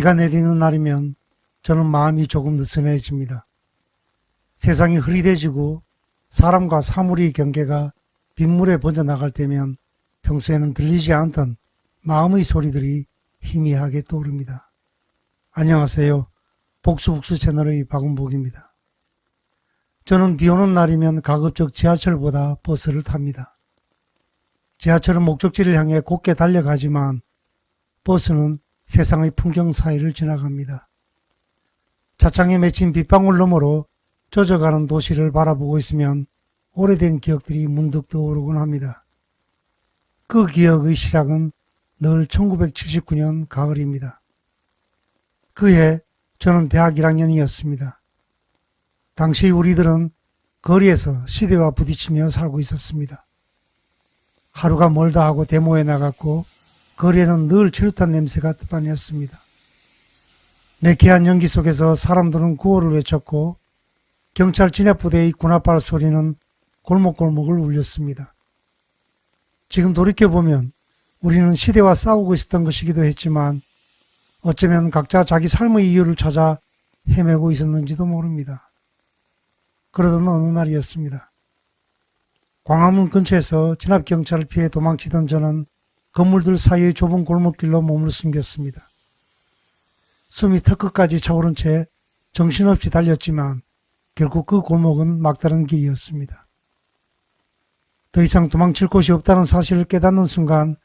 비가 내리는 날이면 저는 마음이 조금 느슨해집니다. 세상이 흐릿해지고 사람과 사물의 경계가 빗물에 번져나갈 때면 평소에는 들리지 않던 마음의 소리들이 희미하게 떠오릅니다. 안녕하세요. 복수복수 채널의 박은복입니다. 저는 비 오는 날이면 가급적 지하철보다 버스를 탑니다. 지하철은 목적지를 향해 곧게 달려가지만 버스는 세상의 풍경 사이를 지나갑니다. 차창에 맺힌 빗방울 너머로 젖어가는 도시를 바라보고 있으면 오래된 기억들이 문득 떠오르곤 합니다. 그 기억의 시작은 늘 1979년 가을입니다. 그해 저는 대학 1학년이었습니다. 당시 우리들은 거리에서 시대와 부딪히며 살고 있었습니다. 하루가 멀다 하고 데모에 나갔고 거리에는 늘 최루탄 냄새가 떠다녔습니다. 매캐한 연기 속에서 사람들은 구호를 외쳤고 경찰 진압부대의 군홧발 소리는 골목골목을 울렸습니다. 지금 돌이켜보면 우리는 시대와 싸우고 있었던 것이기도 했지만 어쩌면 각자 자기 삶의 이유를 찾아 헤매고 있었는지도 모릅니다. 그러던 어느 날이었습니다. 광화문 근처에서 진압경찰을 피해 도망치던 저는 건물들 사이의 좁은 골목길로 몸을 숨겼습니다. 숨이 턱끝까지 차오른 채 정신없이 달렸지만 결국 그 골목은 막다른 길이었습니다. 더 이상 도망칠 곳이 없다는 사실을 깨닫는 순간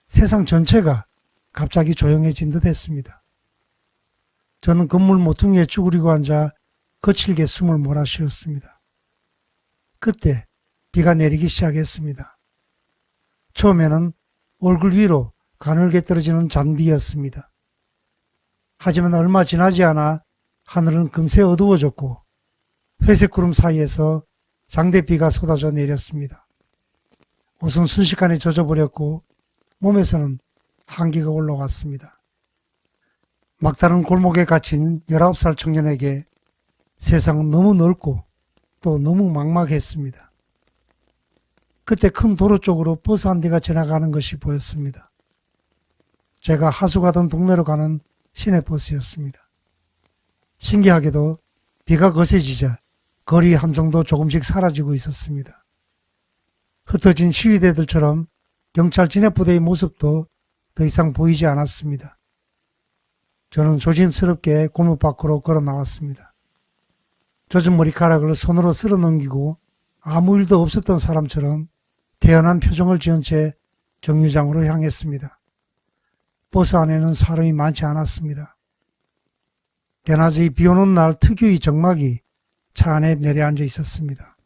세상 전체가 갑자기 조용해진 듯 했습니다. 저는 건물 모퉁이에 쭈그리고 앉아 거칠게 숨을 몰아쉬었습니다. 그때 비가 내리기 시작했습니다. 처음에는 얼굴 위로 가늘게 떨어지는 잔비였습니다. 하지만 얼마 지나지 않아 하늘은 금세 어두워졌고 회색 구름 사이에서 장대비가 쏟아져 내렸습니다. 옷은 순식간에 젖어버렸고 몸에서는 한기가 올라왔습니다. 막다른 골목에 갇힌 19살 청년에게 세상은 너무 넓고 또 너무 막막했습니다. 그때 큰 도로 쪽으로 버스 한 대가 지나가는 것이 보였습니다. 제가 하수 가던 동네로 가는 시내버스였습니다. 신기하게도 비가 거세지자 거리 함성도 조금씩 사라지고 있었습니다. 흩어진 시위대들처럼 경찰 진압부대의 모습도 더 이상 보이지 않았습니다. 저는 조심스럽게 골목 밖으로 걸어 나왔습니다. 젖은 머리카락을 손으로 쓸어 넘기고 아무 일도 없었던 사람처럼 태연한 표정을 지은 채 정류장으로 향했습니다. 버스 안에는 사람이 많지 않았습니다. 대낮의 비 오는 날 특유의 적막이 차 안에 내려앉아 있었습니다.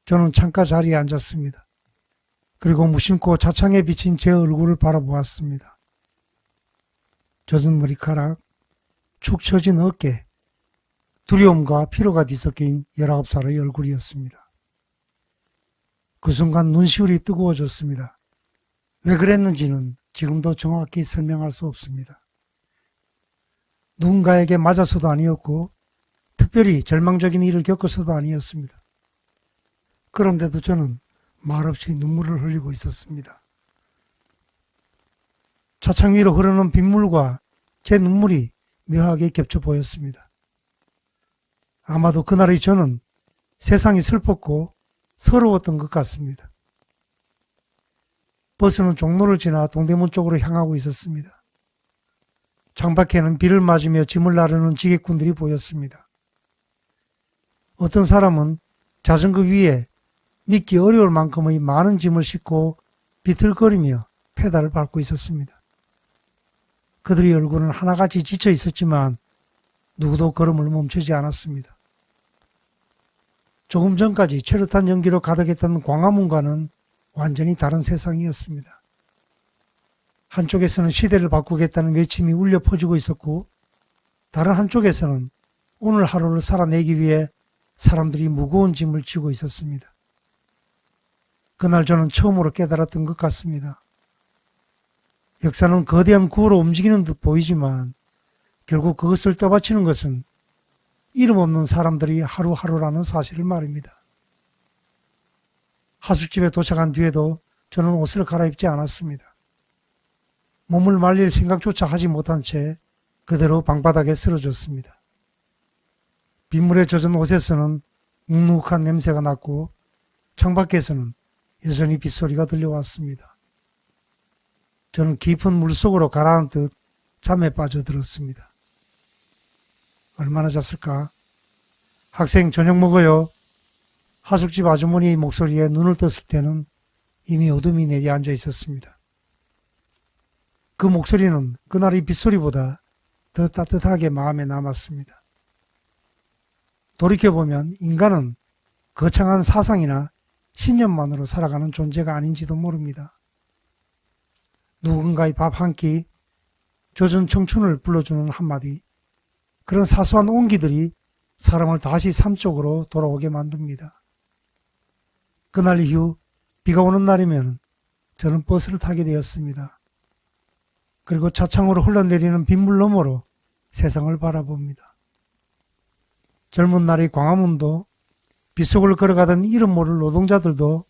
저는 창가 자리에 앉았습니다. 그리고 무심코 차창에 비친 제 얼굴을 바라보았습니다. 젖은 머리카락, 축 처진 어깨, 두려움과 피로가 뒤섞인 19살의 얼굴이었습니다. 그 순간 눈시울이 뜨거워졌습니다. 왜 그랬는지는 지금도 정확히 설명할 수 없습니다. 누군가에게 맞아서도 아니었고 특별히 절망적인 일을 겪어서도 아니었습니다. 그런데도 저는 말없이 눈물을 흘리고 있었습니다. 차창 위로 흐르는 빗물과 제 눈물이 묘하게 겹쳐 보였습니다. 아마도 그날의 저는 세상이 슬펐고 서러웠던 것 같습니다. 버스는 종로를 지나 동대문 쪽으로 향하고 있었습니다. 창밖에는 비를 맞으며 짐을 나르는 지객꾼들이 보였습니다. 어떤 사람은 자전거 위에 믿기 어려울 만큼의 많은 짐을 싣고 비틀거리며 페달을 밟고 있었습니다. 그들의 얼굴은 하나같이 지쳐 있었지만 누구도 걸음을 멈추지 않았습니다. 조금 전까지 최루탄 연기로 가득했던 광화문과는 완전히 다른 세상이었습니다. 한쪽에서는 시대를 바꾸겠다는 외침이 울려 퍼지고 있었고 다른 한쪽에서는 오늘 하루를 살아내기 위해 사람들이 무거운 짐을 지고 있었습니다. 그날 저는 처음으로 깨달았던 것 같습니다. 역사는 거대한 구호로 움직이는 듯 보이지만 결국 그것을 떠받치는 것은 이름 없는 사람들이 하루하루라는 사실을 말입니다. 하숙집에 도착한 뒤에도 저는 옷을 갈아입지 않았습니다. 몸을 말릴 생각조차 하지 못한 채 그대로 방바닥에 쓰러졌습니다. 빗물에 젖은 옷에서는 눅눅한 냄새가 났고 창밖에서는 여전히 빗소리가 들려왔습니다. 저는 깊은 물속으로 가라앉듯 잠에 빠져들었습니다. 얼마나 잤을까? 학생 저녁 먹어요. 하숙집 아주머니의 목소리에 눈을 떴을 때는 이미 어둠이 내려앉아 있었습니다. 그 목소리는 그날의 빗소리보다 더 따뜻하게 마음에 남았습니다. 돌이켜보면 인간은 거창한 사상이나 신념만으로 살아가는 존재가 아닌지도 모릅니다. 누군가의 밥 한 끼, 젖은 청춘을 불러주는 한마디, 그런 사소한 온기들이 사람을 다시 삶 속으로 돌아오게 만듭니다. 그날 이후 비가 오는 날이면 저는 버스를 타게 되었습니다. 그리고 차창으로 흘러내리는 빗물 너머로 세상을 바라봅니다. 젊은 날의 광화문도 빗속을 걸어가던 이름 모를 노동자들도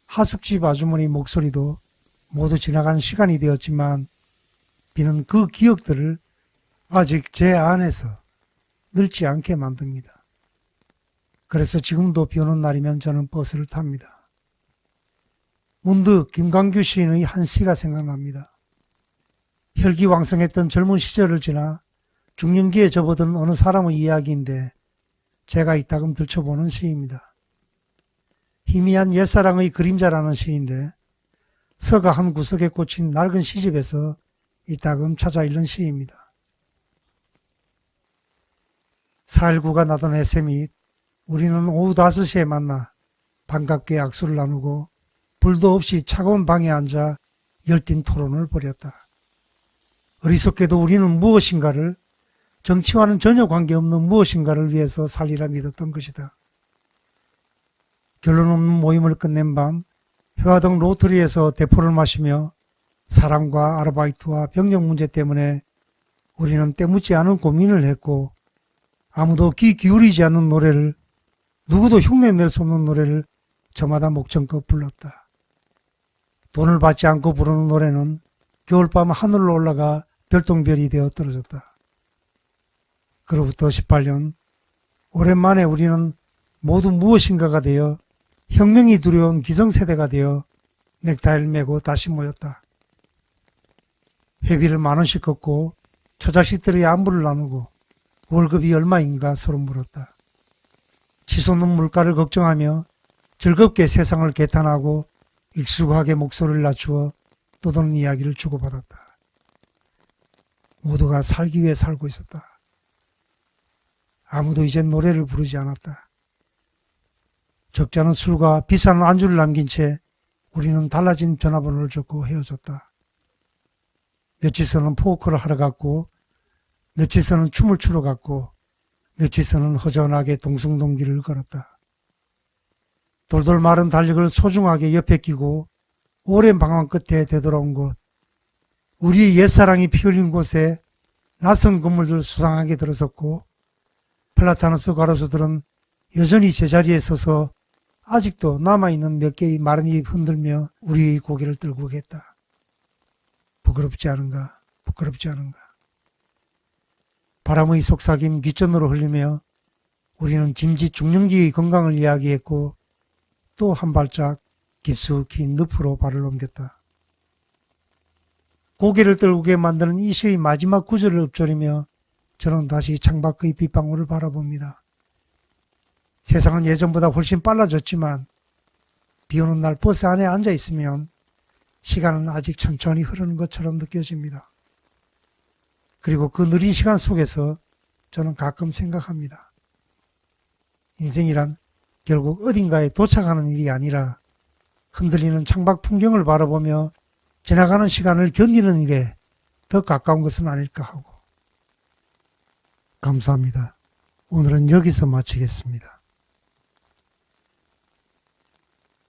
하숙집 아주머니 목소리도 모두 지나간 시간이 되었지만 비는 그 기억들을 아직 제 안에서 늙지 않게 만듭니다. 그래서 지금도 비 오는 날이면 저는 버스를 탑니다. 문득 김광규 시인의 한 시가 생각납니다. 혈기왕성했던 젊은 시절을 지나 중년기에 접어든 어느 사람의 이야기인데 제가 이따금 들춰보는 시입니다. 희미한 옛사랑의 그림자라는 시인데 서가 한 구석에 꽂힌 낡은 시집에서 이따금 찾아 읽는 시입니다. 4.19가 나던 해샘이 우리는 오후 5시에 만나 반갑게 악수를 나누고 불도 없이 차가운 방에 앉아 열띤 토론을 벌였다. 어리석게도 우리는 무엇인가를, 정치와는 전혀 관계없는 무엇인가를 위해서 살리라 믿었던 것이다. 결론 없는 모임을 끝낸 밤 회화동 로터리에서 대포를 마시며 사랑과 아르바이트와 병력 문제 때문에 우리는 때묻지 않은 고민을 했고 아무도 귀 기울이지 않는 노래를, 누구도 흉내낼 수 없는 노래를 저마다 목청껏 불렀다. 돈을 받지 않고 부르는 노래는 겨울밤 하늘로 올라가 별똥별이 되어 떨어졌다. 그로부터 18년, 오랜만에 우리는 모두 무엇인가가 되어 혁명이 두려운 기성세대가 되어 넥타이를 메고 다시 모였다. 회비를 10,000원씩 걷고 처자식들의 안부를 나누고 월급이 얼마인가 서로 물었다. 치솟는 물가를 걱정하며 즐겁게 세상을 개탄하고 익숙하게 목소리를 낮추어 떠도는 이야기를 주고받았다. 모두가 살기 위해 살고 있었다. 아무도 이젠 노래를 부르지 않았다. 적잖은 술과 비싼 안주를 남긴 채 우리는 달라진 전화번호를 줬고 헤어졌다. 며칠서는 포크를 하러 갔고 며칠서는 춤을 추러 갔고 며칠서는 허전하게 동숭동길을 걸었다. 돌돌 마른 달력을 소중하게 옆에 끼고 오랜 방황 끝에 되돌아온 곳, 우리의 옛사랑이 피어린 곳에 낯선 건물들 수상하게 들어섰고 플라타누스 가로수들은 여전히 제자리에 서서 아직도 남아있는 몇 개의 마른 잎 흔들며 우리의 고개를 들고 겠다. 부끄럽지 않은가? 부끄럽지 않은가? 바람의 속삭임 귓전으로 흘리며 우리는 짐짓 중년기의 건강을 이야기했고 또 한 발짝 깊숙이 늪으로 발을 옮겼다. 고개를 떨구게 만드는 이 시의 마지막 구절을 읊조리며 저는 다시 창밖의 빗방울을 바라봅니다. 세상은 예전보다 훨씬 빨라졌지만 비 오는 날 버스 안에 앉아 있으면 시간은 아직 천천히 흐르는 것처럼 느껴집니다. 그리고 그 느린 시간 속에서 저는 가끔 생각합니다. 인생이란 결국 어딘가에 도착하는 일이 아니라 흔들리는 창밖 풍경을 바라보며 지나가는 시간을 견디는 일에 더 가까운 것은 아닐까 하고. 감사합니다. 오늘은 여기서 마치겠습니다.